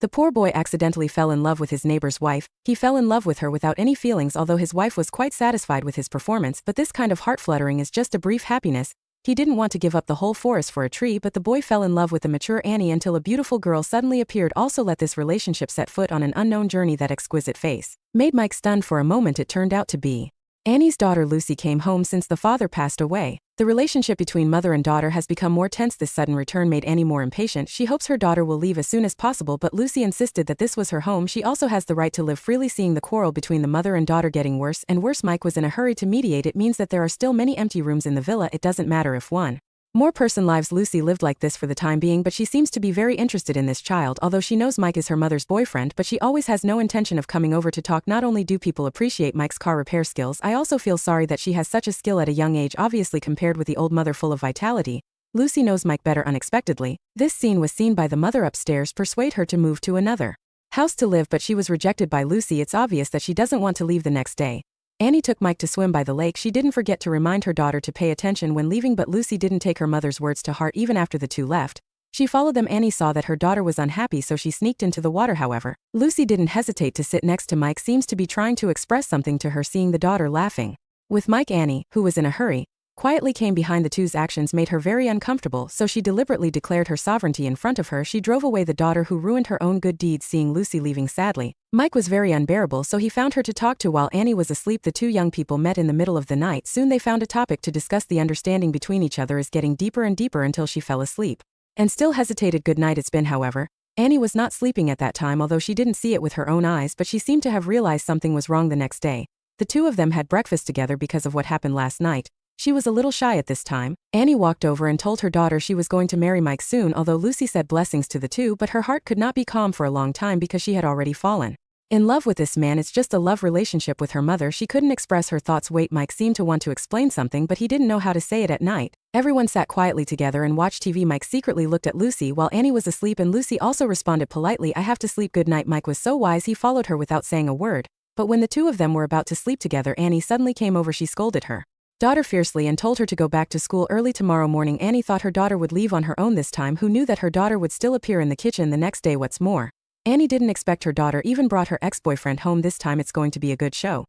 The poor boy accidentally fell in love with his neighbor's wife. He fell in love with her without any feelings, although his wife was quite satisfied with his performance, but this kind of heart-fluttering is just a brief happiness. He didn't want to give up the whole forest for a tree, but the boy fell in love with the mature Annie until a beautiful girl suddenly appeared. Also let this relationship set foot on an unknown journey. That exquisite face made Mike stunned for a moment. It turned out to be Annie's daughter Lucy came home since the father passed away. The relationship between mother and daughter has become more tense. This sudden return made Annie more impatient. She hopes her daughter will leave as soon as possible, but Lucy insisted that this was her home. She also has the right to live freely. Seeing the quarrel between the mother and daughter getting worse and worse, Mike was in a hurry to mediate. It means that there are still many empty rooms in the villa. It doesn't matter if one more person lives. Lucy lived like this for the time being, but she seems to be very interested in this child. Although she knows Mike is her mother's boyfriend, but she always has no intention of coming over to talk. Not only do people appreciate Mike's car repair skills, I also feel sorry that she has such a skill at a young age, obviously compared with the old mother full of vitality. Lucy knows Mike better. Unexpectedly, this scene was seen by the mother upstairs, persuade her to move to another house to live, but she was rejected by Lucy. It's obvious that she doesn't want to leave. The next day, Annie took Mike to swim by the lake. She didn't forget to remind her daughter to pay attention when leaving, but Lucy didn't take her mother's words to heart. Even after the two left, she followed them. Annie saw that her daughter was unhappy, so she sneaked into the water. However, Lucy didn't hesitate to sit next to Mike. Seems to be trying to express something to her. Seeing the daughter laughing with Mike, Annie, who was in a hurry, quietly came behind. The two's actions made her very uncomfortable, so she deliberately declared her sovereignty in front of her. She drove away the daughter who ruined her own good deeds. Seeing Lucy leaving sadly, Mike was very unbearable, so he found her to talk to while Annie was asleep. The two young people met in the middle of the night. Soon they found a topic to discuss. The understanding between each other is getting deeper and deeper until she fell asleep and still hesitated. Good night. It's been, however, Annie was not sleeping at that time, although she didn't see it with her own eyes, but she seemed to have realized something was wrong. The next day, the two of them had breakfast together because of what happened last night. She was a little shy at this time. Annie walked over and told her daughter she was going to marry Mike soon, although Lucy said blessings to the two, but her heart could not be calm for a long time because she had already fallen in love with this man. It's just a love relationship with her mother. She couldn't express her thoughts. Wait, Mike seemed to want to explain something, but he didn't know how to say it. At night, everyone sat quietly together and watched TV. Mike secretly looked at Lucy while Annie was asleep, and Lucy also responded politely, "I have to sleep. Good night." Mike was so wise he followed her without saying a word, but when the two of them were about to sleep together, Annie suddenly came over. She scolded her daughter fiercely and told her to go back to school early tomorrow morning. Annie thought her daughter would leave on her own this time. Who knew that her daughter would still appear in the kitchen the next day? What's more, Annie didn't expect her daughter even brought her ex-boyfriend home this time. It's going to be a good show.